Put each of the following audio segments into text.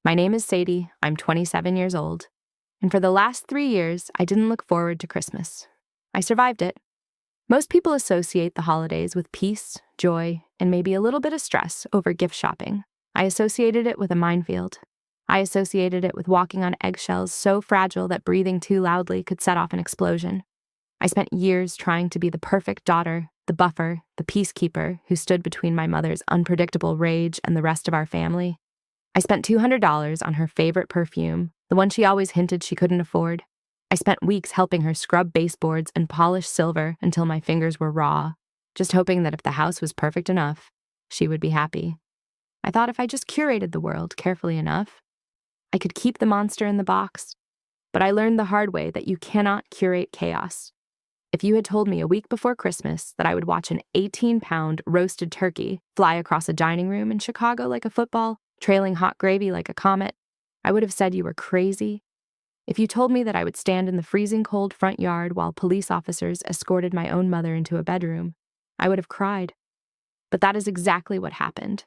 My name is Sadie, I'm 27 years old, and for the last 3 years, I didn't look forward to Christmas. I survived it. Most people associate the holidays with peace, joy, and maybe a little bit of stress over gift shopping. I associated it with a minefield. I associated it with walking on eggshells so fragile that breathing too loudly could set off an explosion. I spent years trying to be the perfect daughter, the buffer, the peacekeeper who stood between my mother's unpredictable rage and the rest of our family. I spent $200 on her favorite perfume, the one she always hinted she couldn't afford. I spent weeks helping her scrub baseboards and polish silver until my fingers were raw, just hoping that if the house was perfect enough, she would be happy. I thought if I just curated the world carefully enough, I could keep the monster in the box. But I learned the hard way that you cannot curate chaos. If you had told me a week before Christmas that I would watch an 18-pound roasted turkey fly across a dining room in Chicago like a football, trailing hot gravy like a comet, I would have said you were crazy. If you told me that I would stand in the freezing cold front yard while police officers escorted my own mother into a bedroom, I would have cried. But that is exactly what happened.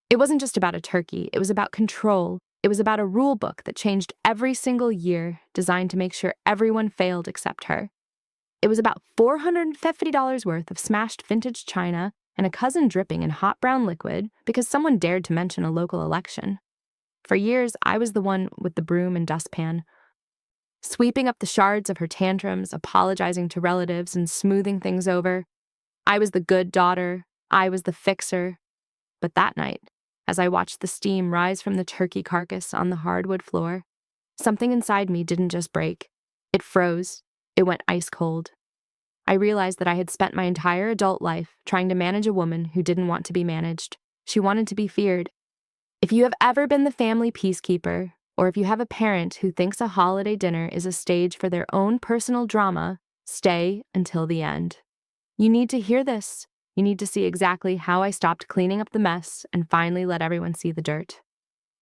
It wasn't just about a turkey, it was about control. It was about a rule book that changed every single year, designed to make sure everyone failed except her. It was about $450 worth of smashed vintage china and a cousin dripping in hot brown liquid because someone dared to mention a local election. For years, I was the one with the broom and dustpan, sweeping up the shards of her tantrums, apologizing to relatives, and smoothing things over. I was the good daughter. I was the fixer. But that night, as I watched the steam rise from the turkey carcass on the hardwood floor, something inside me didn't just break. It froze. It went ice cold. I realized that I had spent my entire adult life trying to manage a woman who didn't want to be managed. She wanted to be feared. If you have ever been the family peacekeeper, or if you have a parent who thinks a holiday dinner is a stage for their own personal drama, stay until the end. You need to hear this. You need to see exactly how I stopped cleaning up the mess and finally let everyone see the dirt.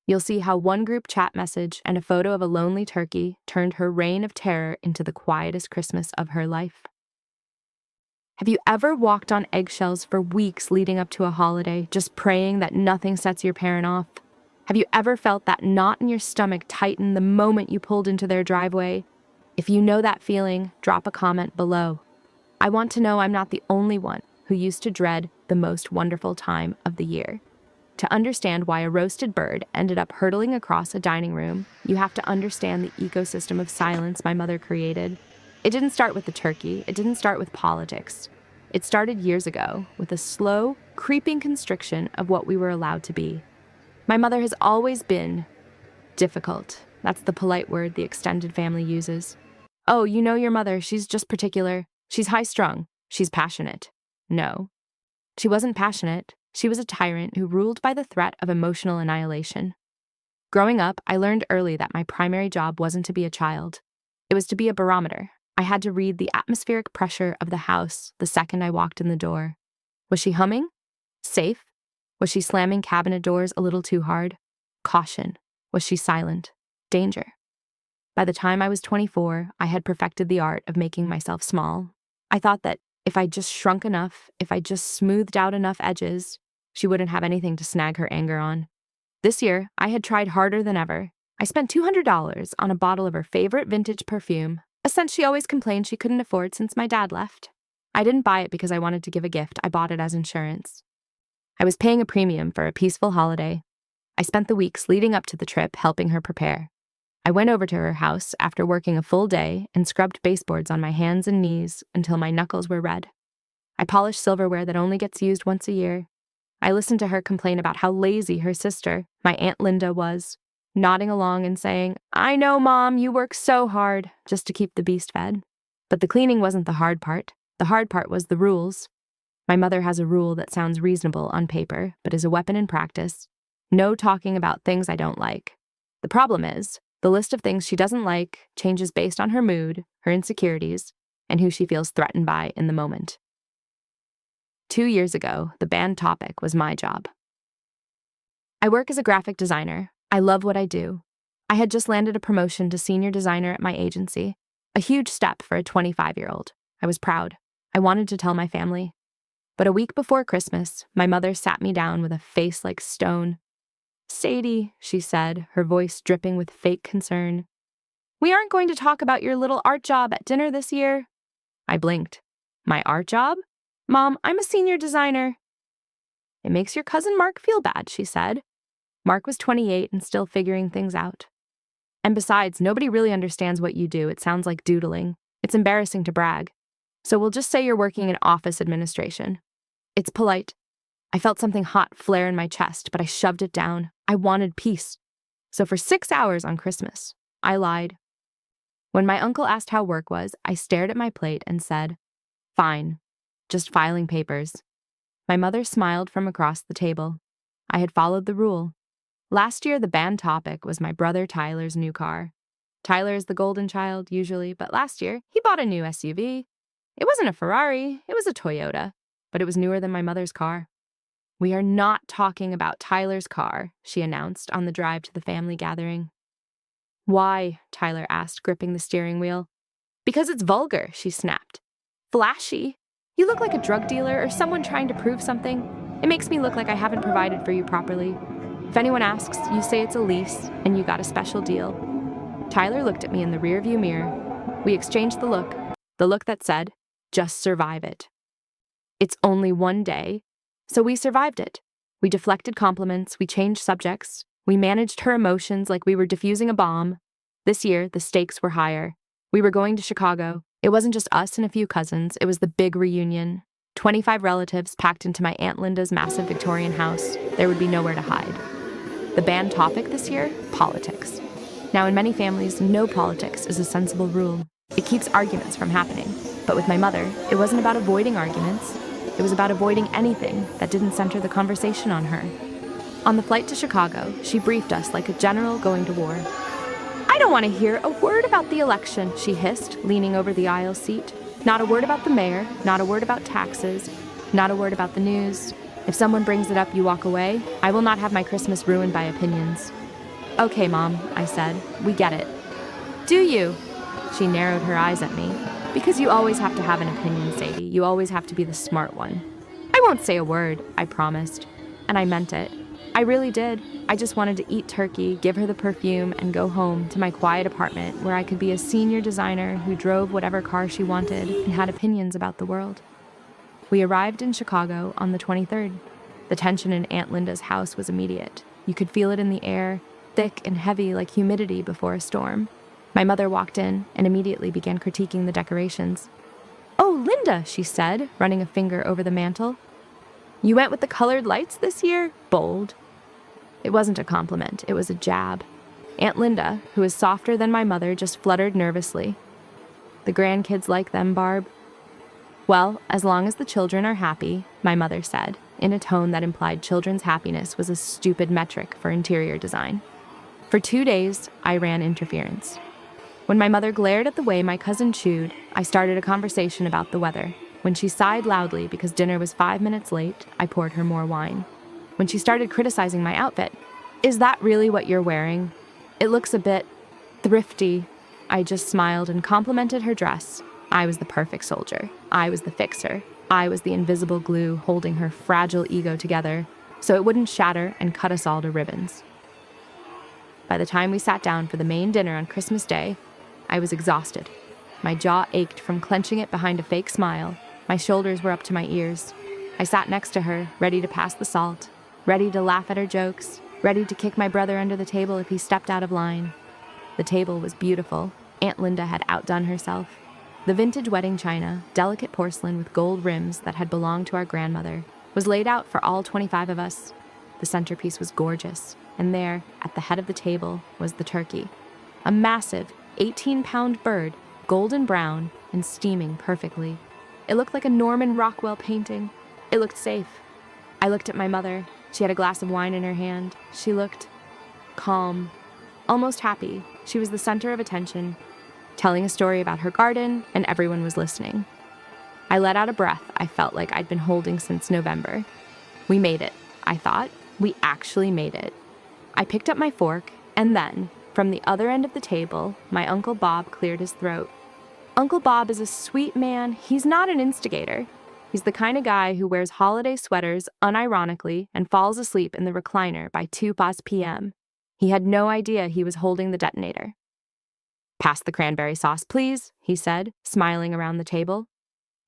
You'll see how one group chat message and a photo of a lonely turkey turned her reign of terror into the quietest Christmas of her life. Have you ever walked on eggshells for weeks leading up to a holiday, just praying that nothing sets your parent off? Have you ever felt that knot in your stomach tighten the moment you pulled into their driveway? If you know that feeling, drop a comment below. I want to know I'm not the only one who used to dread the most wonderful time of the year. To understand why a roasted bird ended up hurtling across a dining room, you have to understand the ecosystem of silence my mother created. It didn't start with the turkey. It didn't start with politics. It started years ago with a slow, creeping constriction of what we were allowed to be. My mother has always been difficult. That's the polite word the extended family uses. Oh, you know your mother. She's just particular. She's high-strung. She's passionate. No. She wasn't passionate. She was a tyrant who ruled by the threat of emotional annihilation. Growing up, I learned early that my primary job wasn't to be a child. It was to be a barometer. I had to read the atmospheric pressure of the house the second I walked in the door. Was she humming? Safe? Was she slamming cabinet doors a little too hard? Caution. Was she silent? Danger. By the time I was 24, I had perfected the art of making myself small. I thought that if I just shrunk enough, if I just smoothed out enough edges, she wouldn't have anything to snag her anger on. This year, I had tried harder than ever. I spent $200 on a bottle of her favorite vintage perfume, a scent she always complained she couldn't afford since my dad left. I didn't buy it because I wanted to give a gift. I bought it as insurance. I was paying a premium for a peaceful holiday. I spent the weeks leading up to the trip helping her prepare. I went over to her house after working a full day and scrubbed baseboards on my hands and knees until my knuckles were red. I polished silverware that only gets used once a year. I listened to her complain about how lazy her sister, my Aunt Linda, was, nodding along and saying, "I know, Mom, you work so hard," just to keep the beast fed. But the cleaning wasn't the hard part. The hard part was the rules. My mother has a rule that sounds reasonable on paper, but is a weapon in practice. No talking about things I don't like. The problem is, the list of things she doesn't like changes based on her mood, her insecurities, and who she feels threatened by in the moment. 2 years ago, the banned topic was my job. I work as a graphic designer. I love what I do. I had just landed a promotion to senior designer at my agency, a huge step for a 25-year-old. I was proud. I wanted to tell my family. But a week before Christmas, my mother sat me down with a face like stone. "Sadie," she said, her voice dripping with fake concern, "we aren't going to talk about your little art job at dinner this year." I blinked. "My art job? Mom, I'm a senior designer." "It makes your cousin Mark feel bad," she said. Mark was 28 and still figuring things out. "And besides, nobody really understands what you do. It sounds like doodling. It's embarrassing to brag. So we'll just say you're working in office administration. It's polite." I felt something hot flare in my chest, but I shoved it down. I wanted peace. So for 6 hours on Christmas, I lied. When my uncle asked how work was, I stared at my plate and said, "Fine, just filing papers." My mother smiled from across the table. I had followed the rule. Last year, the banned topic was my brother Tyler's new car. Tyler is the golden child, usually, but last year, he bought a new SUV. It wasn't a Ferrari, it was a Toyota, but it was newer than my mother's car. "We are not talking about Tyler's car," she announced on the drive to the family gathering. "Why?" Tyler asked, gripping the steering wheel. "Because it's vulgar," she snapped. "Flashy. You look like a drug dealer or someone trying to prove something. It makes me look like I haven't provided for you properly. If anyone asks, you say it's a lease and you got a special deal." Tyler looked at me in the rearview mirror. We exchanged the look that said, "Just survive it." It's only one day, so we survived it. We deflected compliments, we changed subjects, we managed her emotions like we were defusing a bomb. This year, the stakes were higher. We were going to Chicago. It wasn't just us and a few cousins, it was the big reunion. 25 relatives packed into my Aunt Linda's massive Victorian house. There would be nowhere to hide. The banned topic this year? Politics. Now, in many families, no politics is a sensible rule. It keeps arguments from happening. But with my mother, it wasn't about avoiding arguments. It was about avoiding anything that didn't center the conversation on her. On the flight to Chicago, she briefed us like a general going to war. "I don't want to hear a word about the election," she hissed, leaning over the aisle seat. "Not a word about the mayor, not a word about taxes, not a word about the news. If someone brings it up, you walk away. I will not have my Christmas ruined by opinions." "Okay, Mom," I said. "We get it." "Do you?" She narrowed her eyes at me. "Because you always have to have an opinion, Sadie. You always have to be the smart one." "I won't say a word," I promised. And I meant it. I really did. I just wanted to eat turkey, give her the perfume, and go home to my quiet apartment where I could be a senior designer who drove whatever car she wanted and had opinions about the world. We arrived in Chicago on the 23rd. The tension in Aunt Linda's house was immediate. You could feel it in the air, thick and heavy like humidity before a storm. My mother walked in and immediately began critiquing the decorations. "Oh, Linda," she said, running a finger over the mantel. "You went with the colored lights this year? Bold." It wasn't a compliment, it was a jab. Aunt Linda, who is softer than my mother, just fluttered nervously. "The grandkids like them, Barb." "Well, as long as the children are happy," my mother said, in a tone that implied children's happiness was a stupid metric for interior design. For 2 days, I ran interference. When my mother glared at the way my cousin chewed, I started a conversation about the weather. When she sighed loudly because dinner was 5 minutes late, I poured her more wine. When she started criticizing my outfit, "Is that really what you're wearing? It looks a bit thrifty." I just smiled and complimented her dress. I was the perfect soldier. I was the fixer. I was the invisible glue holding her fragile ego together so it wouldn't shatter and cut us all to ribbons. By the time we sat down for the main dinner on Christmas Day, I was exhausted. My jaw ached from clenching it behind a fake smile. My shoulders were up to my ears. I sat next to her, ready to pass the salt, ready to laugh at her jokes, ready to kick my brother under the table if he stepped out of line. The table was beautiful. Aunt Linda had outdone herself. The vintage wedding china, delicate porcelain with gold rims that had belonged to our grandmother, was laid out for all 25 of us. The centerpiece was gorgeous, and there, at the head of the table, was the turkey. A massive, 18-pound bird, golden brown and steaming perfectly. It looked like a Norman Rockwell painting. It looked safe. I looked at my mother. She had a glass of wine in her hand. She looked calm, almost happy. She was the center of attention, telling a story about her garden, and everyone was listening. I let out a breath I felt like I'd been holding since November. We made it, I thought. We actually made it. I picked up my fork, and then, from the other end of the table, my Uncle Bob cleared his throat. Uncle Bob is a sweet man. He's not an instigator. He's the kind of guy who wears holiday sweaters unironically and falls asleep in the recliner by 2 p.m. He had no idea he was holding the detonator. "Pass the cranberry sauce, please," he said, smiling around the table.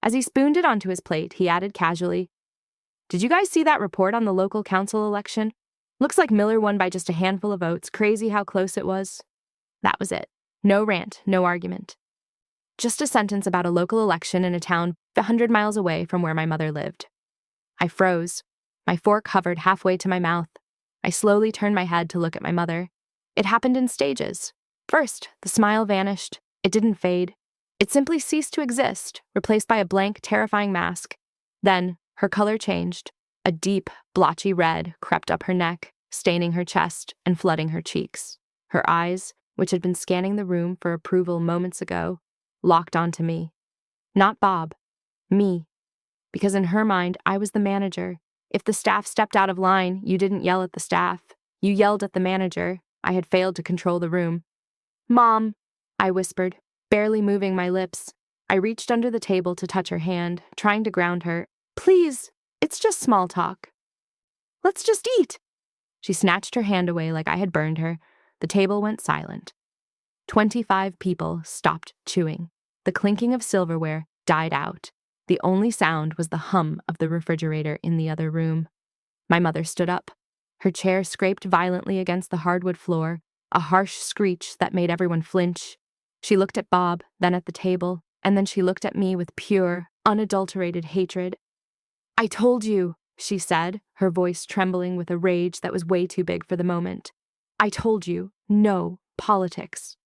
As he spooned it onto his plate, he added casually, "Did you guys see that report on the local council election? Looks like Miller won by just a handful of votes. Crazy how close it was." That was it. No rant, no argument. Just a sentence about a local election in a town 100 miles away from where my mother lived. I froze, my fork hovered halfway to my mouth. I slowly turned my head to look at my mother. It happened in stages. First, the smile vanished. It didn't fade. It simply ceased to exist, replaced by a blank, terrifying mask. Then, her color changed. A deep, blotchy red crept up her neck, staining her chest and flooding her cheeks. Her eyes, which had been scanning the room for approval moments ago, locked onto me. Not Bob. Me. Because in her mind, I was the manager. If the staff stepped out of line, you didn't yell at the staff. You yelled at the manager. I had failed to control the room. "Mom," I whispered, barely moving my lips. I reached under the table to touch her hand, trying to ground her. "Please, it's just small talk. Let's just eat." She snatched her hand away like I had burned her. The table went silent. 25 people stopped chewing. The clinking of silverware died out. The only sound was the hum of the refrigerator in the other room. My mother stood up. Her chair scraped violently against the hardwood floor, a harsh screech that made everyone flinch. She looked at Bob, then at the table, and then she looked at me with pure, unadulterated hatred. "I told you," she said, her voice trembling with a rage that was way too big for the moment. "I told you, no politics."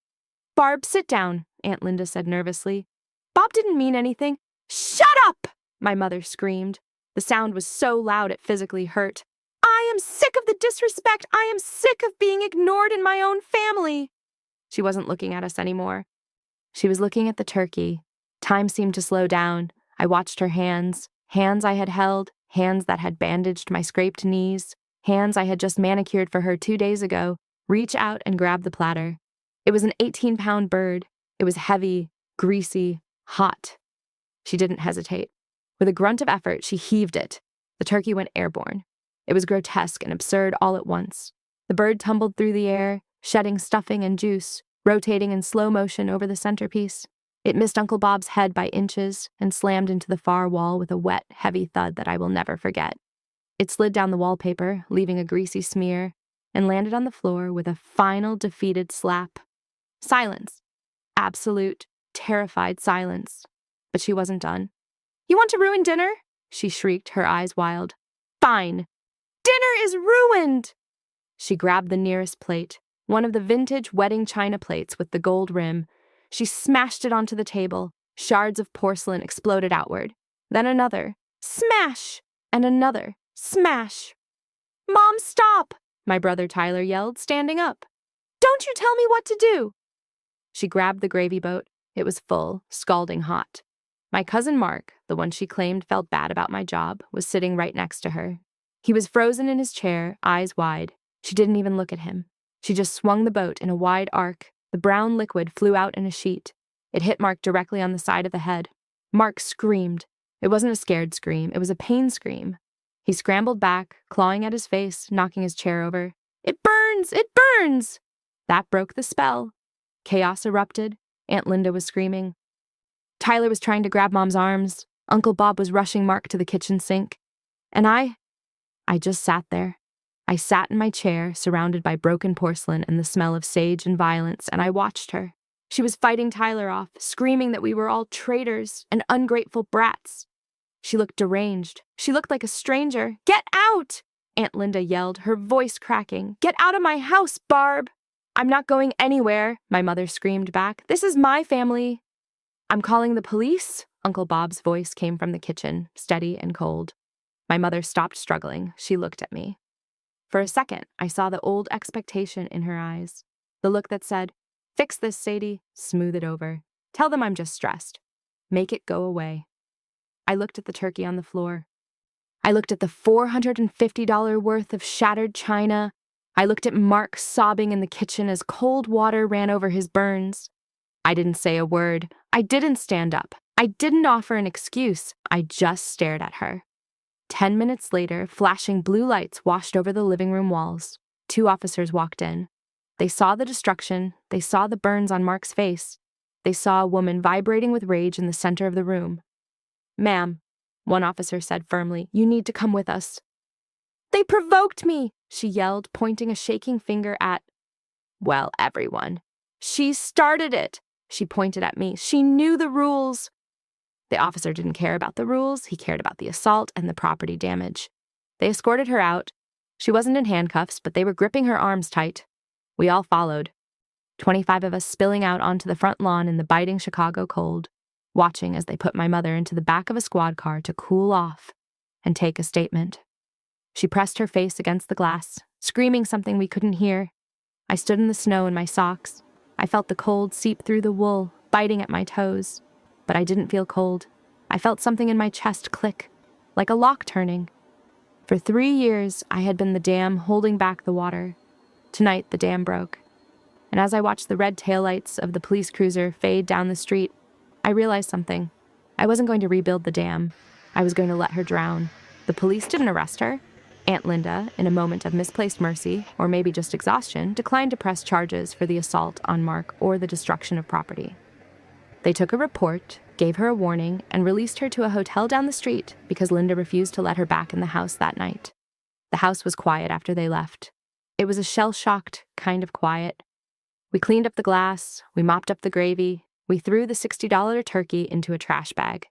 "Barb, sit down," Aunt Linda said nervously. "Bob didn't mean anything." "Shut up!" my mother screamed. The sound was so loud it physically hurt. "I am sick of the disrespect. I am sick of being ignored in my own family." She wasn't looking at us anymore. She was looking at the turkey. Time seemed to slow down. I watched her hands I had held, hands that had bandaged my scraped knees, hands I had just manicured for her 2 days ago, reach out and grab the platter. It was an 18-pound bird. It was heavy, greasy, hot. She didn't hesitate. With a grunt of effort, she heaved it. The turkey went airborne. It was grotesque and absurd all at once. The bird tumbled through the air, shedding stuffing and juice, rotating in slow motion over the centerpiece. It missed Uncle Bob's head by inches and slammed into the far wall with a wet, heavy thud that I will never forget. It slid down the wallpaper, leaving a greasy smear, and landed on the floor with a final defeated slap. Silence. Absolute, terrified silence. But she wasn't done. "You want to ruin dinner?" she shrieked, her eyes wild. "Fine. Dinner is ruined!" She grabbed the nearest plate, one of the vintage wedding china plates with the gold rim. She smashed it onto the table. Shards of porcelain exploded outward. Then another. Smash! And another. Smash! "Mom, stop!" my brother Tyler yelled, standing up. "Don't you tell me what to do!" She grabbed the gravy boat. It was full, scalding hot. My cousin Mark, the one she claimed felt bad about my job, was sitting right next to her. He was frozen in his chair, eyes wide. She didn't even look at him. She just swung the boat in a wide arc. The brown liquid flew out in a sheet. It hit Mark directly on the side of the head. Mark screamed. It wasn't a scared scream, it was a pain scream. He scrambled back, clawing at his face, knocking his chair over. "It burns! It burns!" That broke the spell. Chaos erupted. Aunt Linda was screaming. Tyler was trying to grab Mom's arms. Uncle Bob was rushing Mark to the kitchen sink. And I just sat there. I sat in my chair, surrounded by broken porcelain and the smell of sage and violence, and I watched her. She was fighting Tyler off, screaming that we were all traitors and ungrateful brats. She looked deranged. She looked like a stranger. "Get out!" Aunt Linda yelled, her voice cracking. "Get out of my house, Barb!" "I'm not going anywhere," my mother screamed back. "This is my family." "I'm calling the police," Uncle Bob's voice came from the kitchen, steady and cold. My mother stopped struggling. She looked at me. For a second, I saw the old expectation in her eyes. The look that said, "Fix this, Sadie. Smooth it over. Tell them I'm just stressed. Make it go away." I looked at the turkey on the floor. I looked at the $450 worth of shattered china. I looked at Mark sobbing in the kitchen as cold water ran over his burns. I didn't say a word. I didn't stand up. I didn't offer an excuse. I just stared at her. 10 minutes later, flashing blue lights washed over the living room walls. 2 officers walked in. They saw the destruction. They saw the burns on Mark's face. They saw a woman vibrating with rage in the center of the room. "Ma'am," one officer said firmly, "you need to come with us." "They provoked me," she yelled, pointing a shaking finger at, well, everyone. "She started it." She pointed at me. "She knew the rules." The officer didn't care about the rules. He cared about the assault and the property damage. They escorted her out. She wasn't in handcuffs, but they were gripping her arms tight. We all followed. 25 of us spilling out onto the front lawn in the biting Chicago cold, watching as they put my mother into the back of a squad car to cool off and take a statement. She pressed her face against the glass, screaming something we couldn't hear. I stood in the snow in my socks. I felt the cold seep through the wool, biting at my toes. But I didn't feel cold. I felt something in my chest click, like a lock turning. For 3 years, I had been the dam holding back the water. Tonight, the dam broke. And as I watched the red taillights of the police cruiser fade down the street, I realized something. I wasn't going to rebuild the dam. I was going to let her drown. The police didn't arrest her. Aunt Linda, in a moment of misplaced mercy, or maybe just exhaustion, declined to press charges for the assault on Mark or the destruction of property. They took a report, gave her a warning, and released her to a hotel down the street because Linda refused to let her back in the house that night. The house was quiet after they left. It was a shell-shocked kind of quiet. We cleaned up the glass, we mopped up the gravy, we threw the $60 turkey into a trash bag.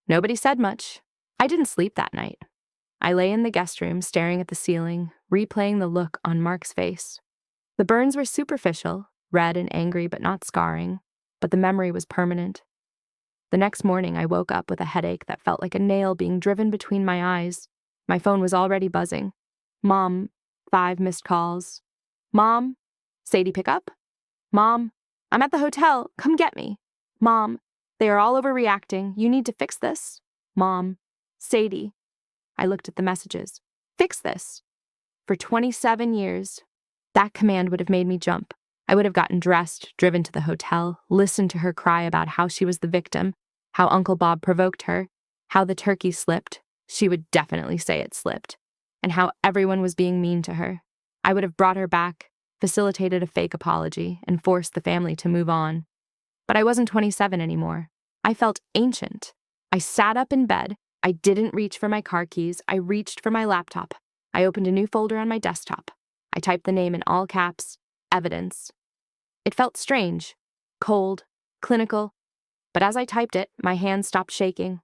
Nobody said much. I didn't sleep that night. I lay in the guest room staring at the ceiling, replaying the look on Mark's face. The burns were superficial, red and angry but not scarring, but the memory was permanent. The next morning, I woke up with a headache that felt like a nail being driven between my eyes. My phone was already buzzing. "Mom," 5 missed calls. "Mom, Sadie pick up?" "Mom, I'm at the hotel. Come get me." "Mom, they are all overreacting. You need to fix this." "Mom, Sadie." I looked at the messages. "Fix this." For 27 years, that command would have made me jump. I would have gotten dressed, driven to the hotel, listened to her cry about how she was the victim, how Uncle Bob provoked her, how the turkey slipped. She would definitely say it slipped. And how everyone was being mean to her. I would have brought her back, facilitated a fake apology, and forced the family to move on. But I wasn't 27 anymore. I felt ancient. I sat up in bed. I didn't reach for my car keys. I reached for my laptop. I opened a new folder on my desktop. I typed the name in all caps, evidence. It felt strange, cold, clinical, but as I typed it, my hands stopped shaking.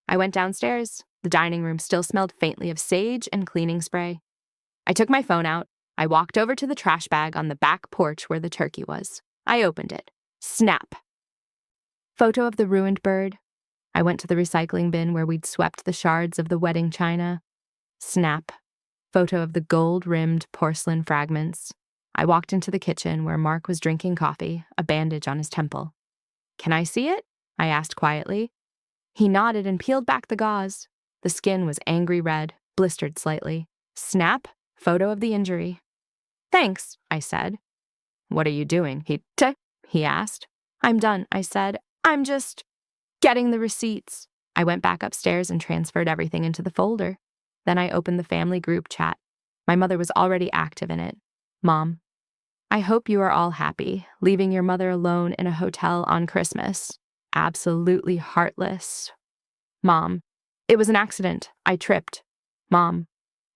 I went downstairs. The dining room still smelled faintly of sage and cleaning spray. I took my phone out. I walked over to the trash bag on the back porch where the turkey was. I opened it. Snap. Photo of the ruined bird. I went to the recycling bin where we'd swept the shards of the wedding china. Snap. Photo of the gold-rimmed porcelain fragments. I walked into the kitchen where Mark was drinking coffee, a bandage on his temple. "Can I see it?" I asked quietly. He nodded and peeled back the gauze. The skin was angry red, blistered slightly. Snap. Photo of the injury. "Thanks," I said. "What are you doing?" he asked. "I'm done," I said. "I'm just getting the receipts." I went back upstairs and transferred everything into the folder. Then I opened the family group chat. My mother was already active in it. "Mom, I hope you are all happy, leaving your mother alone in a hotel on Christmas. Absolutely heartless. Mom, it was an accident. I tripped. Mom,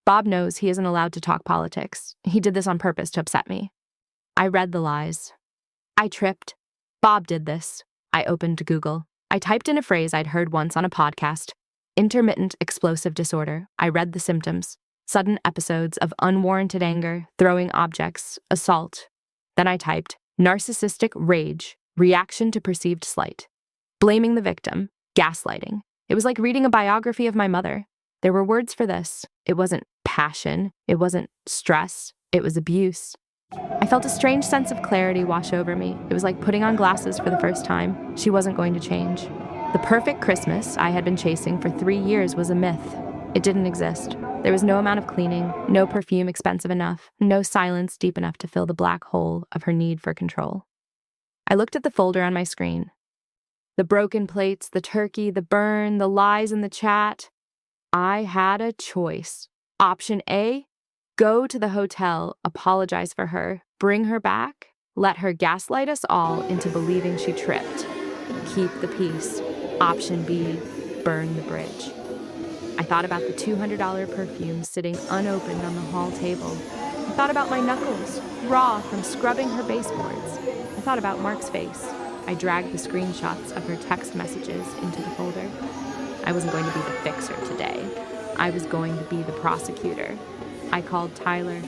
Bob knows he isn't allowed to talk politics. He did this on purpose to upset me." I read the lies. I tripped. Bob did this. I opened Google. I typed in a phrase I'd heard once on a podcast. Intermittent explosive disorder. I read the symptoms. Sudden episodes of unwarranted anger, throwing objects, assault. Then I typed narcissistic rage, reaction to perceived slight. Blaming the victim, gaslighting. It was like reading a biography of my mother. There were words for this. It wasn't passion. It wasn't stress. It was abuse. I felt a strange sense of clarity wash over me. It was like putting on glasses for the first time. She wasn't going to change. The perfect Christmas I had been chasing for 3 years was a myth. It didn't exist. There was no amount of cleaning, no perfume expensive enough, no silence deep enough to fill the black hole of her need for control. I looked at the folder on my screen. The broken plates, the turkey, the burn, the lies in the chat. I had a choice. Option A, go to the hotel, apologize for her, bring her back, let her gaslight us all into believing she tripped. Keep the peace. Option B, burn the bridge. I thought about the $200 perfume sitting unopened on the hall table. I thought about my knuckles, raw from scrubbing her baseboards. I thought about Mark's face. I dragged the screenshots of her text messages into the folder. I wasn't going to be the fixer today. I was going to be the prosecutor. I called Tyler.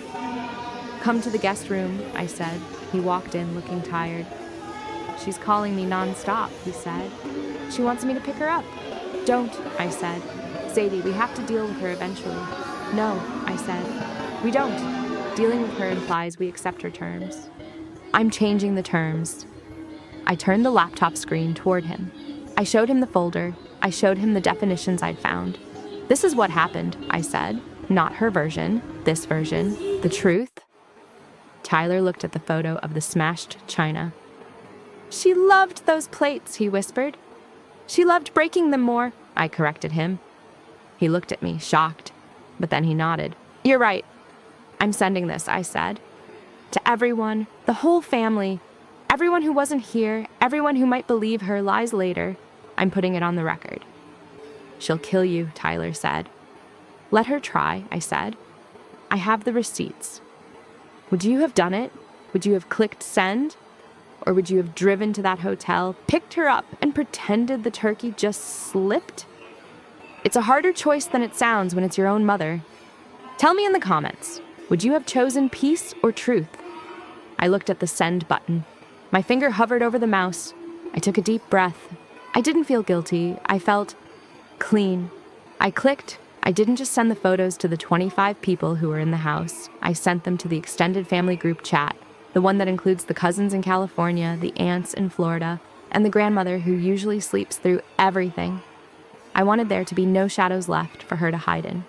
Come to the guest room, I said. He walked in looking tired. She's calling me nonstop, he said. She wants me to pick her up. Don't, I said. Sadie, we have to deal with her eventually. No, I said. We don't. Dealing with her implies we accept her terms. I'm changing the terms. I turned the laptop screen toward him. I showed him the folder. I showed him the definitions I'd found. This is what happened, I said. Not her version, this version, the truth. Tyler looked at the photo of the smashed china. She loved those plates, he whispered. She loved breaking them more, I corrected him. He looked at me, shocked, but then he nodded. You're right. I'm sending this, I said. To everyone, the whole family, everyone who wasn't here, everyone who might believe her lies later, I'm putting it on the record. She'll kill you, Tyler said. Let her try, I said. I have the receipts. Would you have done it? Would you have clicked send? Or would you have driven to that hotel, picked her up, and pretended the turkey just slipped? It's a harder choice than it sounds when it's your own mother. Tell me in the comments, would you have chosen peace or truth? I looked at the send button. My finger hovered over the mouse. I took a deep breath. I didn't feel guilty. I felt clean. I clicked. I didn't just send the photos to the 25 people who were in the house. I sent them to the extended family group chat, the one that includes the cousins in California, the aunts in Florida, and the grandmother who usually sleeps through everything. I wanted there to be no shadows left for her to hide in.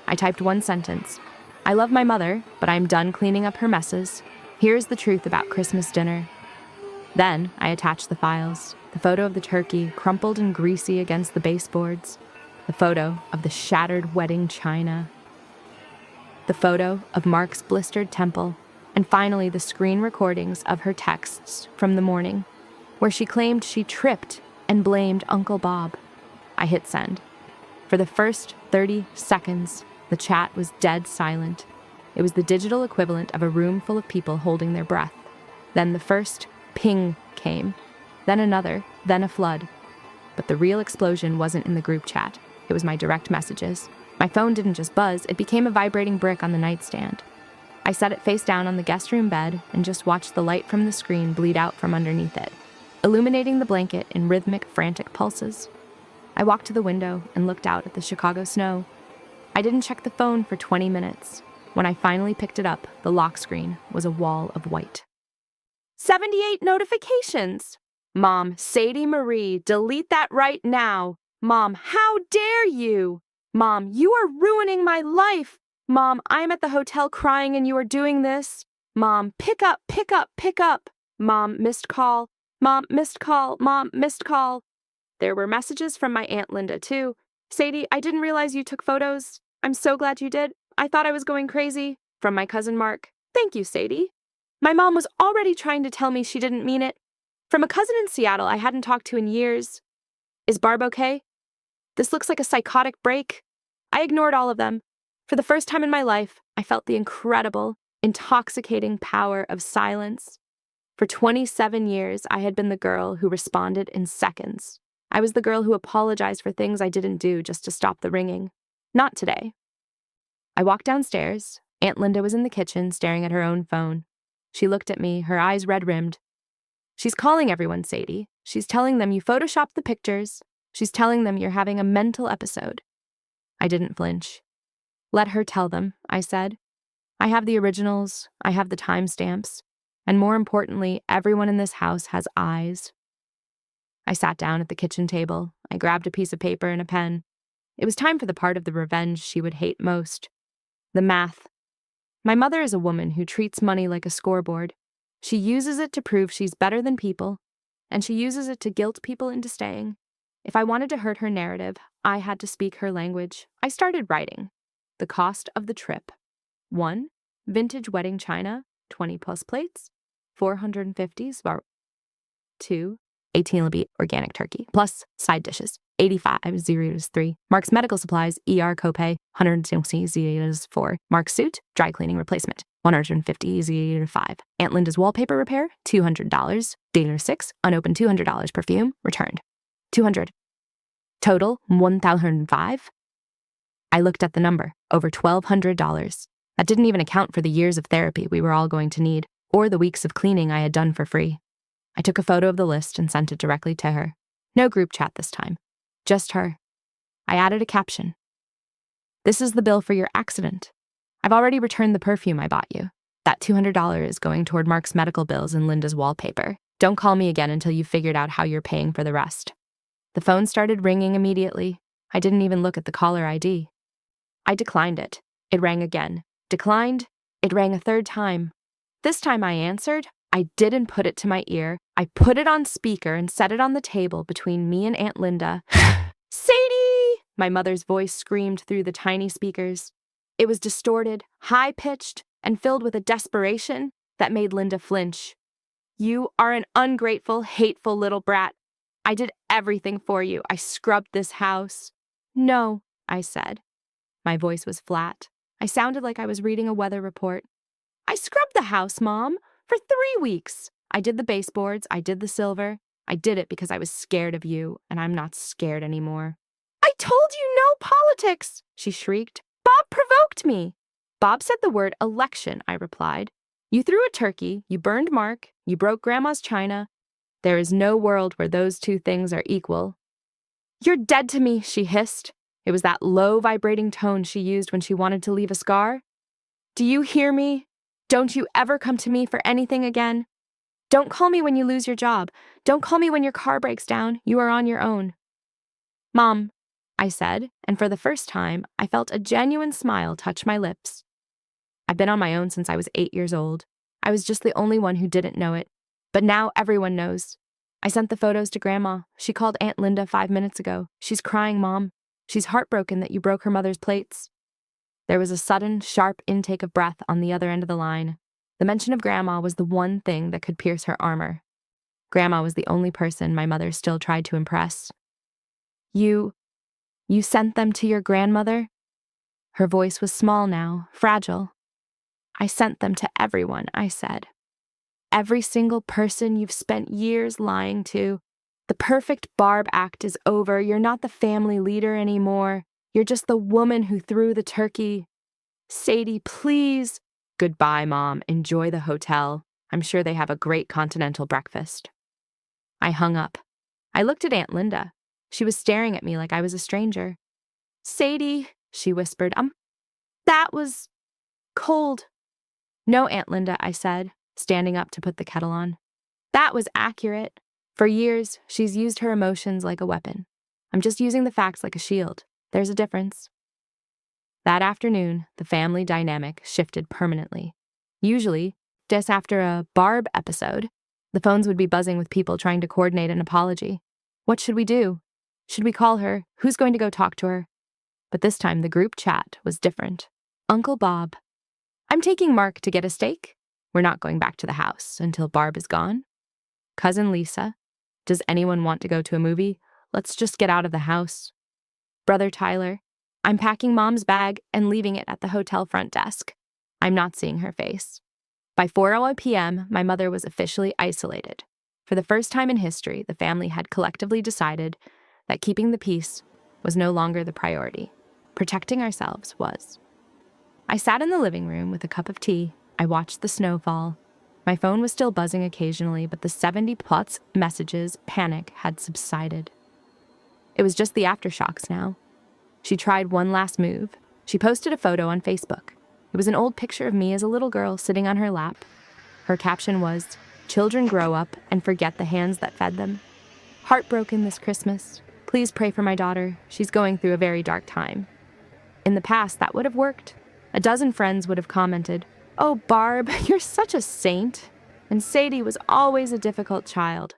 I typed one sentence. I love my mother, but I'm done cleaning up her messes. Here's the truth about Christmas dinner. Then I attached the files, the photo of the turkey crumpled and greasy against the baseboards, the photo of the shattered wedding china, the photo of Mark's blistered temple, and finally the screen recordings of her texts from the morning, where she claimed she tripped and blamed Uncle Bob. I hit send. For the first 30 seconds, the chat was dead silent. It was the digital equivalent of a room full of people holding their breath. Then the first ping came, then another, then a flood. But the real explosion wasn't in the group chat. It was my direct messages. My phone didn't just buzz, it became a vibrating brick on the nightstand. I set it face down on the guest room bed and just watched the light from the screen bleed out from underneath it, illuminating the blanket in rhythmic, frantic pulses. I walked to the window and looked out at the Chicago snow. I didn't check the phone for 20 minutes. When I finally picked it up, the lock screen was a wall of white. 78 notifications! Mom, Sadie Marie, delete that right now! Mom, how dare you! Mom, you are ruining my life! Mom, I'm at the hotel crying and you are doing this! Mom, pick up, pick up, pick up! Mom, missed call. Mom, missed call. Mom, missed call. There were messages from my Aunt Linda, too. Sadie, I didn't realize you took photos. I'm so glad you did. I thought I was going crazy. From my cousin Mark. Thank you, Sadie. My mom was already trying to tell me she didn't mean it. From a cousin in Seattle I hadn't talked to in years. Is Barb okay? This looks like a psychotic break. I ignored all of them. For the first time in my life, I felt the incredible, intoxicating power of silence. For 27 years, I had been the girl who responded in seconds. I was the girl who apologized for things I didn't do just to stop the ringing. Not today. I walked downstairs. Aunt Linda was in the kitchen, staring at her own phone. She looked at me, her eyes red-rimmed. She's calling everyone, Sadie. She's telling them you photoshopped the pictures. She's telling them you're having a mental episode. I didn't flinch. Let her tell them, I said. I have the originals, I have the timestamps, and more importantly, everyone in this house has eyes. I sat down at the kitchen table. I grabbed a piece of paper and a pen. It was time for the part of the revenge she would hate most. The math. My mother is a woman who treats money like a scoreboard. She uses it to prove she's better than people. and she uses it to guilt people into staying. If I wanted to hurt her narrative, I had to speak her language. I started writing. The cost of the trip. 1. Vintage wedding china, 20 plus plates, 450 svar. 2. 18 Libby organic turkey, plus side dishes, 85 zeros 3. Mark's medical supplies, ER copay, 120 zeros 4. Mark's suit, dry cleaning replacement, 150 zeros 5. Aunt Linda's wallpaper repair, $200. Dealer 6, unopened $200 perfume, returned. 200. Total, $1,005. I looked at the number, over $1,200. That didn't even account for the years of therapy we were all going to need, or the weeks of cleaning I had done for free. I took a photo of the list and sent it directly to her. No group chat this time. Just her. I added a caption. This is the bill for your accident. I've already returned the perfume I bought you. That $200 is going toward Mark's medical bills and Linda's wallpaper. Don't call me again until you've figured out how you're paying for the rest. The phone started ringing immediately. I didn't even look at the caller ID. I declined it. It rang again. Declined. It rang a third time. This time I answered. I didn't put it to my ear. I put it on speaker and set it on the table between me and Aunt Linda. Sadie! My mother's voice screamed through the tiny speakers. It was distorted, high-pitched, and filled with a desperation that made Linda flinch. You are an ungrateful, hateful little brat. I did everything for you. I scrubbed this house. No, I said. My voice was flat. I sounded like I was reading a weather report. I scrubbed the house, Mom, for 3 weeks. I did the baseboards. I did the silver. I did it because I was scared of you, and I'm not scared anymore. I told you no politics, she shrieked. Bob provoked me. Bob said the word election, I replied. You threw a turkey, you burned Mark, you broke Grandma's china. There is no world where those two things are equal. You're dead to me, she hissed. It was that low, vibrating tone she used when she wanted to leave a scar. Do you hear me? Don't you ever come to me for anything again? Don't call me when you lose your job. Don't call me when your car breaks down. You are on your own. Mom, I said, and for the first time, I felt a genuine smile touch my lips. I've been on my own since I was 8 years old. I was just the only one who didn't know it. But now everyone knows. I sent the photos to Grandma. She called Aunt Linda 5 minutes ago. She's crying, Mom. She's heartbroken that you broke her mother's plates. There was a sudden, sharp intake of breath on the other end of the line. The mention of Grandma was the one thing that could pierce her armor. Grandma was the only person my mother still tried to impress. You sent them to your grandmother? Her voice was small now, fragile. I sent them to everyone, I said. Every single person you've spent years lying to. The perfect Barb act is over. You're not the family leader anymore. You're just the woman who threw the turkey. Sadie, please. Goodbye, Mom. Enjoy the hotel. I'm sure they have a great continental breakfast. I hung up. I looked at Aunt Linda. She was staring at me like I was a stranger. Sadie, she whispered, that was cold. No, Aunt Linda, I said, standing up to put the kettle on. That was accurate. For years, she's used her emotions like a weapon. I'm just using the facts like a shield. There's a difference. That afternoon, the family dynamic shifted permanently. Usually, just after a Barb episode, the phones would be buzzing with people trying to coordinate an apology. What should we do? Should we call her? Who's going to go talk to her? But this time, the group chat was different. Uncle Bob. I'm taking Mark to get a steak. We're not going back to the house until Barb is gone. Cousin Lisa. Does anyone want to go to a movie? Let's just get out of the house. Brother Tyler. I'm packing Mom's bag and leaving it at the hotel front desk. I'm not seeing her face. By 4:00 p.m., my mother was officially isolated. For the first time in history, the family had collectively decided that keeping the peace was no longer the priority. Protecting ourselves was. I sat in the living room with a cup of tea. I watched the snow fall. My phone was still buzzing occasionally, but the 70+ messages, panic, had subsided. It was just the aftershocks now. She tried one last move. She posted a photo on Facebook. It was an old picture of me as a little girl sitting on her lap. Her caption was, "Children grow up and forget the hands that fed them. Heartbroken this Christmas. Please pray for my daughter. She's going through a very dark time." In the past, that would have worked. A dozen friends would have commented, "Oh, Barb, you're such a saint." And Sadie was always a difficult child.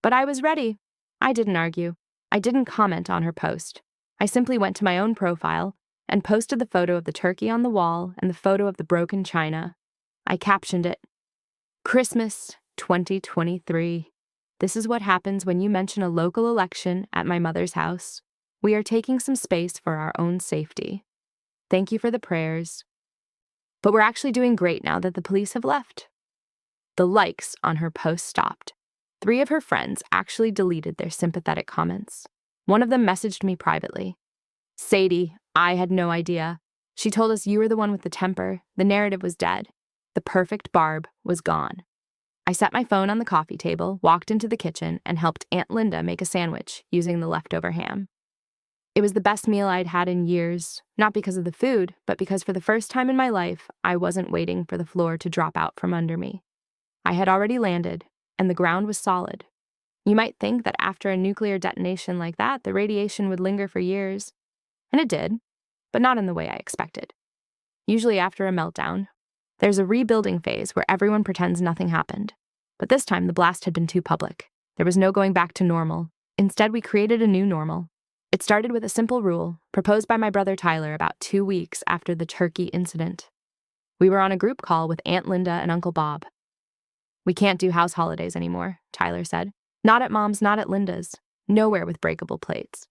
But I was ready. I didn't argue. I didn't comment on her post. I simply went to my own profile and posted the photo of the turkey on the wall and the photo of the broken china. I captioned it, Christmas 2023. This is what happens when you mention a local election at my mother's house. We are taking some space for our own safety. Thank you for the prayers. But we're actually doing great now that the police have left. The likes on her post stopped. 3 of her friends actually deleted their sympathetic comments. One of them messaged me privately. Sadie, I had no idea. She told us you were the one with the temper. The narrative was dead. The perfect Barb was gone. I set my phone on the coffee table, walked into the kitchen, and helped Aunt Linda make a sandwich using the leftover ham. It was the best meal I'd had in years, not because of the food, but because for the first time in my life, I wasn't waiting for the floor to drop out from under me. I had already landed, and the ground was solid. You might think that after a nuclear detonation like that, the radiation would linger for years. And it did, but not in the way I expected. Usually after a meltdown, there's a rebuilding phase where everyone pretends nothing happened. But this time, the blast had been too public. There was no going back to normal. Instead, we created a new normal. It started with a simple rule, proposed by my brother Tyler about 2 weeks after the turkey incident. We were on a group call with Aunt Linda and Uncle Bob. We can't do house holidays anymore, Tyler said. Not at Mom's, not at Linda's. Nowhere with breakable plates.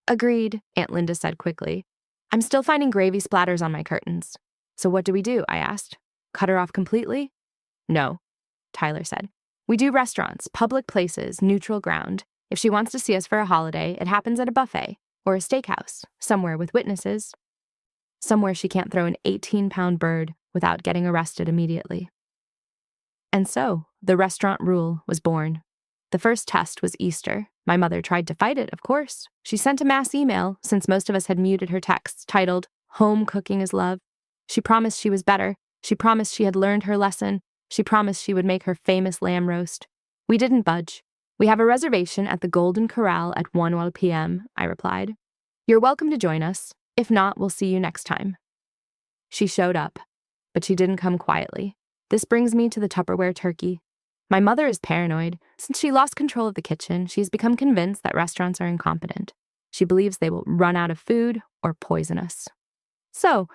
Agreed, Aunt Linda said quickly. I'm still finding gravy splatters on my curtains. So what do we do? I asked. Cut her off completely? No, Tyler said. We do restaurants, public places, neutral ground. If she wants to see us for a holiday, it happens at a buffet or a steakhouse, somewhere with witnesses. Somewhere she can't throw an 18-pound bird without getting arrested immediately. And so, the restaurant rule was born. The first test was Easter. My mother tried to fight it, of course. She sent a mass email, since most of us had muted her texts, titled, Home Cooking is Love. She promised she was better. She promised she had learned her lesson. She promised she would make her famous lamb roast. We didn't budge. We have a reservation at the Golden Corral at 1 p.m., I replied. You're welcome to join us. If not, we'll see you next time. She showed up, but she didn't come quietly. This brings me to the Tupperware turkey. My mother is paranoid. Since she lost control of the kitchen, she has become convinced that restaurants are incompetent. She believes they will run out of food or poison us. So,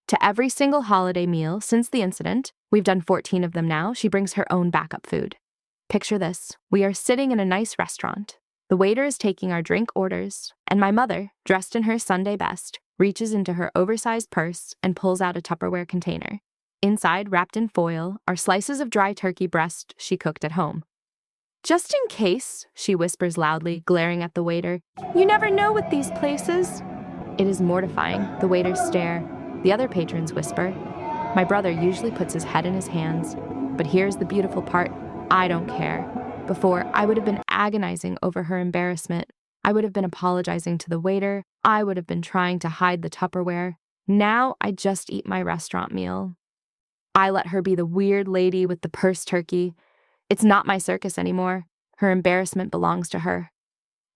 to every single holiday meal since the incident, we've done 14 of them now, she brings her own backup food. Picture this. We are sitting in a nice restaurant. The waiter is taking our drink orders, and my mother, dressed in her Sunday best, reaches into her oversized purse and pulls out a Tupperware container. Inside, wrapped in foil, are slices of dry turkey breast she cooked at home. Just in case, she whispers loudly, glaring at the waiter. You never know with these places. It is mortifying. The waiters stare. The other patrons whisper. My brother usually puts his head in his hands. But here's the beautiful part. I don't care. Before, I would have been agonizing over her embarrassment. I would have been apologizing to the waiter. I would have been trying to hide the Tupperware. Now I just eat my restaurant meal. I let her be the weird lady with the purse turkey. It's not my circus anymore. Her embarrassment belongs to her.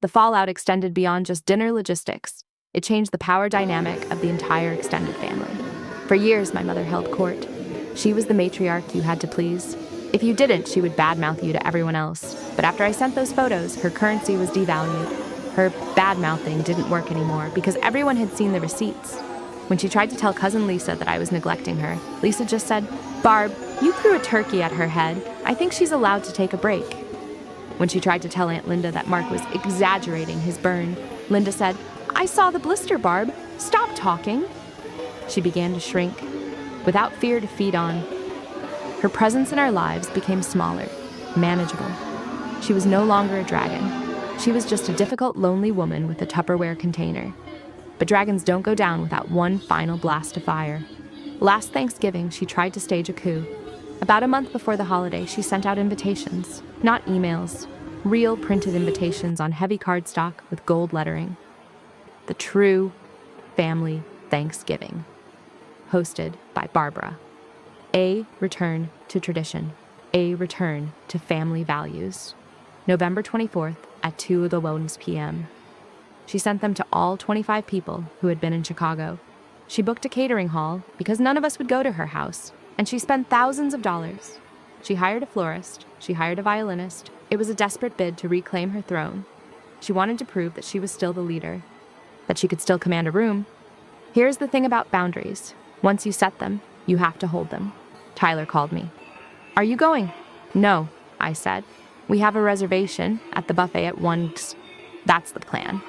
The fallout extended beyond just dinner logistics. It changed the power dynamic of the entire extended family. For years, my mother held court. She was the matriarch you had to please. If you didn't, she would badmouth you to everyone else. But after I sent those photos, her currency was devalued. Her badmouthing didn't work anymore because everyone had seen the receipts. When she tried to tell cousin Lisa that I was neglecting her, Lisa just said, Barb, you threw a turkey at her head. I think she's allowed to take a break. When she tried to tell Aunt Linda that Mark was exaggerating his burn, Linda said, I saw the blister, Barb. Stop talking. She began to shrink, without fear to feed on. Her presence in our lives became smaller, manageable. She was no longer a dragon. She was just a difficult, lonely woman with a Tupperware container. But dragons don't go down without one final blast of fire. Last Thanksgiving, she tried to stage a coup. About a month before the holiday, she sent out invitations, not emails, real printed invitations on heavy cardstock with gold lettering. The True Family Thanksgiving, hosted by Barbara. A return to tradition. A return to family values. November 24th at 2 p.m. She sent them to all 25 people who had been in Chicago. She booked a catering hall because none of us would go to her house, and she spent thousands of dollars. She hired a florist, she hired a violinist, It was a desperate bid to reclaim her throne. She wanted to prove that she was still the leader, that she could still command a room. Here's the thing about boundaries. Once you set them, you have to hold them. Tyler called me. Are you going? No, I said. We have a reservation at the buffet at 1. That's the plan.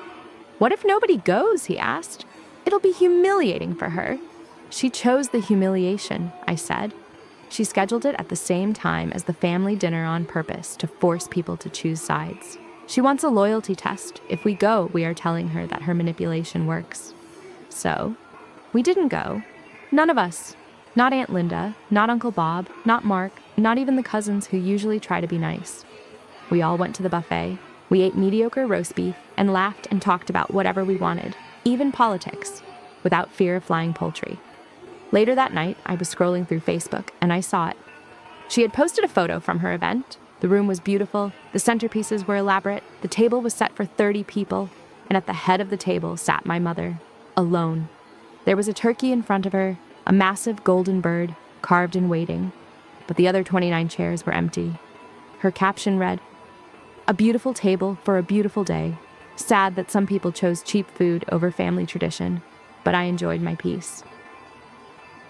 What if nobody goes? He asked. It'll be humiliating for her. She chose the humiliation, I said. She scheduled it at the same time as the family dinner on purpose to force people to choose sides. She wants a loyalty test. If we go, we are telling her that her manipulation works. So, we didn't go. None of us. Not Aunt Linda, not Uncle Bob, not Mark, not even the cousins who usually try to be nice. We all went to the buffet. We ate mediocre roast beef and laughed and talked about whatever we wanted, even politics, without fear of flying poultry. Later that night, I was scrolling through Facebook and I saw it. She had posted a photo from her event. The room was beautiful, the centerpieces were elaborate, the table was set for 30 people, and at the head of the table sat my mother, alone. There was a turkey in front of her, a massive golden bird, carved and waiting, but the other 29 chairs were empty. Her caption read, "A beautiful table for a beautiful day. Sad that some people chose cheap food over family tradition, but I enjoyed my peace."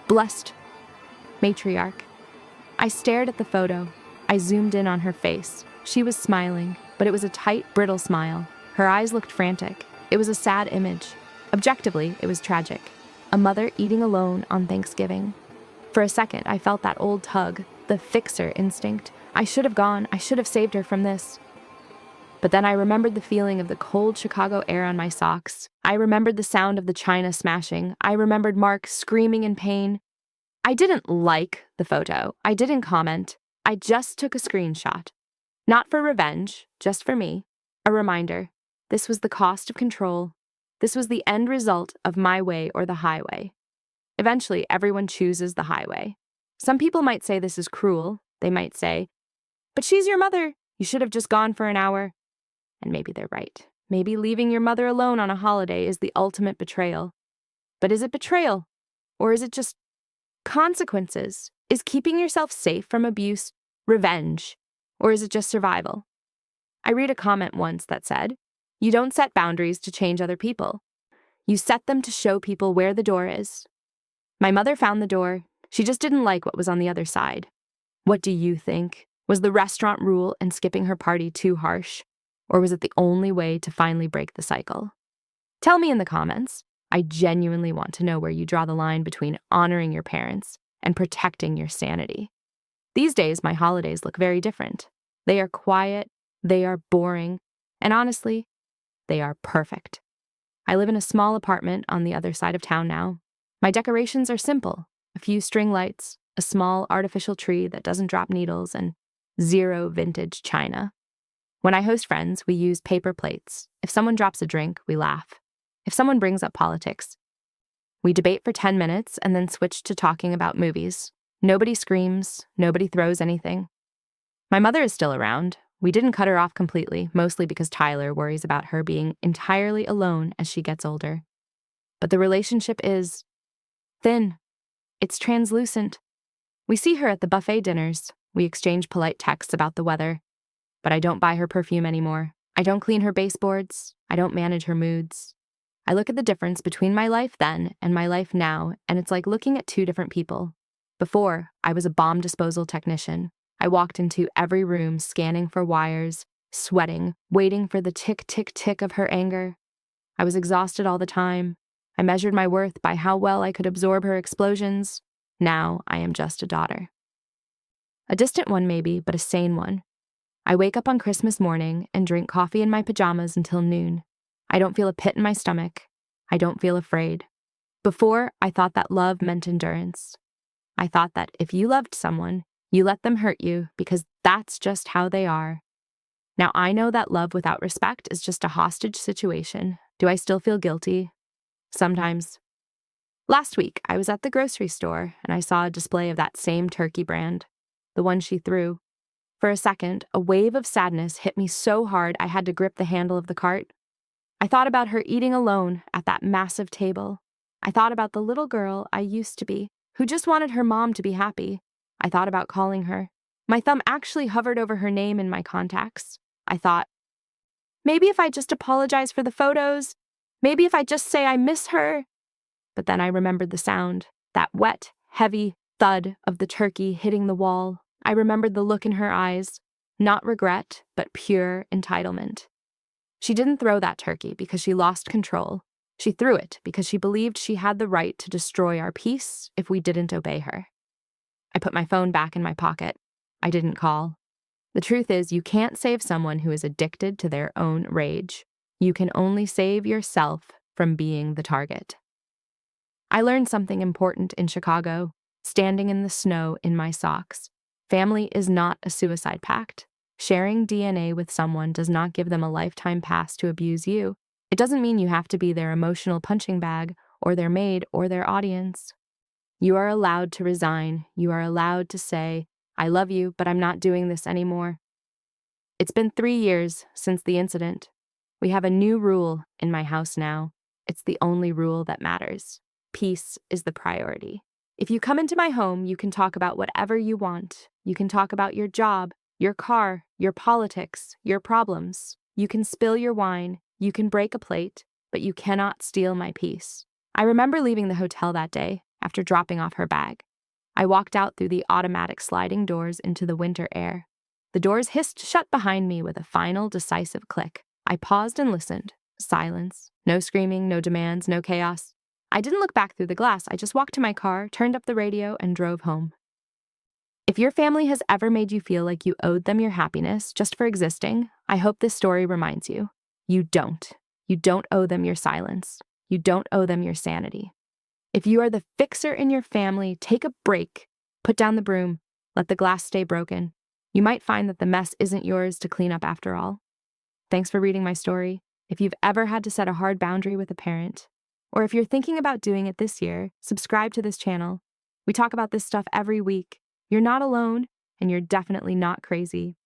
Blessed matriarch. I stared at the photo. I zoomed in on her face. She was smiling, but it was a tight, brittle smile. Her eyes looked frantic. It was a sad image. Objectively, it was tragic. A mother eating alone on Thanksgiving. For a second, I felt that old tug, the fixer instinct. I should have gone. I should have saved her from this. But then I remembered the feeling of the cold Chicago air on my socks. I remembered the sound of the china smashing. I remembered Mark screaming in pain. I didn't like the photo. I didn't comment. I just took a screenshot. Not for revenge, just for me. A reminder. This was the cost of control. This was the end result of my way or the highway. Eventually, everyone chooses the highway. Some people might say this is cruel. They might say, "But she's your mother. You should have just gone for an hour." And maybe they're right. Maybe leaving your mother alone on a holiday is the ultimate betrayal. But is it betrayal? Or is it just consequences? Is keeping yourself safe from abuse revenge? Or is it just survival? I read a comment once that said, "You don't set boundaries to change other people. You set them to show people where the door is." My mother found the door. She just didn't like what was on the other side. What do you think? Was the restaurant rule and skipping her party too harsh? Or was it the only way to finally break the cycle? Tell me in the comments. I genuinely want to know where you draw the line between honoring your parents and protecting your sanity. These days, my holidays look very different. They are quiet, they are boring, and honestly, they are perfect. I live in a small apartment on the other side of town now. My decorations are simple: a few string lights, a small artificial tree that doesn't drop needles, and 0 vintage china. When I host friends, we use paper plates. If someone drops a drink, we laugh. If someone brings up politics, we debate for 10 minutes and then switch to talking about movies. Nobody screams, nobody throws anything. My mother is still around. We didn't cut her off completely, mostly because Tyler worries about her being entirely alone as she gets older. But the relationship is thin. It's translucent. We see her at the buffet dinners. We exchange polite texts about the weather. But I don't buy her perfume anymore. I don't clean her baseboards. I don't manage her moods. I look at the difference between my life then and my life now, and it's like looking at 2 different people. Before, I was a bomb disposal technician. I walked into every room scanning for wires, sweating, waiting for the tick, tick, tick of her anger. I was exhausted all the time. I measured my worth by how well I could absorb her explosions. Now I am just a daughter. A distant one maybe, but a sane one. I wake up on Christmas morning and drink coffee in my pajamas until noon. I don't feel a pit in my stomach. I don't feel afraid. Before, I thought that love meant endurance. I thought that if you loved someone, you let them hurt you because that's just how they are. Now I know that love without respect is just a hostage situation. Do I still feel guilty? Sometimes. Last week, I was at the grocery store and I saw a display of that same turkey brand, the one she threw. For a second, a wave of sadness hit me so hard I had to grip the handle of the cart. I thought about her eating alone at that massive table. I thought about the little girl I used to be, who just wanted her mom to be happy. I thought about calling her. My thumb actually hovered over her name in my contacts. I thought, maybe if I just apologize for the photos, maybe if I just say I miss her. But then I remembered the sound, that wet, heavy thud of the turkey hitting the wall. I remembered the look in her eyes, not regret, but pure entitlement. She didn't throw that turkey because she lost control. She threw it because she believed she had the right to destroy our peace if we didn't obey her. I put my phone back in my pocket. I didn't call. The truth is, you can't save someone who is addicted to their own rage. You can only save yourself from being the target. I learned something important in Chicago, standing in the snow in my socks. Family is not a suicide pact. Sharing DNA with someone does not give them a lifetime pass to abuse you. It doesn't mean you have to be their emotional punching bag, or their maid, or their audience. You are allowed to resign. You are allowed to say, I love you, but I'm not doing this anymore. It's been 3 years since the incident. We have a new rule in my house now. It's the only rule that matters. Peace is the priority. If you come into my home, you can talk about whatever you want. You can talk about your job, your car, your politics, your problems. You can spill your wine. You can break a plate, but you cannot steal my peace. I remember leaving the hotel that day after dropping off her bag. I walked out through the automatic sliding doors into the winter air. The doors hissed shut behind me with a final, decisive click. I paused and listened. Silence. No screaming, no demands, no chaos. I didn't look back through the glass. I just walked to my car, turned up the radio, and drove home. If your family has ever made you feel like you owed them your happiness just for existing, I hope this story reminds you. You don't. You don't owe them your silence. You don't owe them your sanity. If you are the fixer in your family, take a break. Put down the broom. Let the glass stay broken. You might find that the mess isn't yours to clean up after all. Thanks for reading my story. If you've ever had to set a hard boundary with a parent, or if you're thinking about doing it this year, subscribe to this channel. We talk about this stuff every week. You're not alone, and you're definitely not crazy.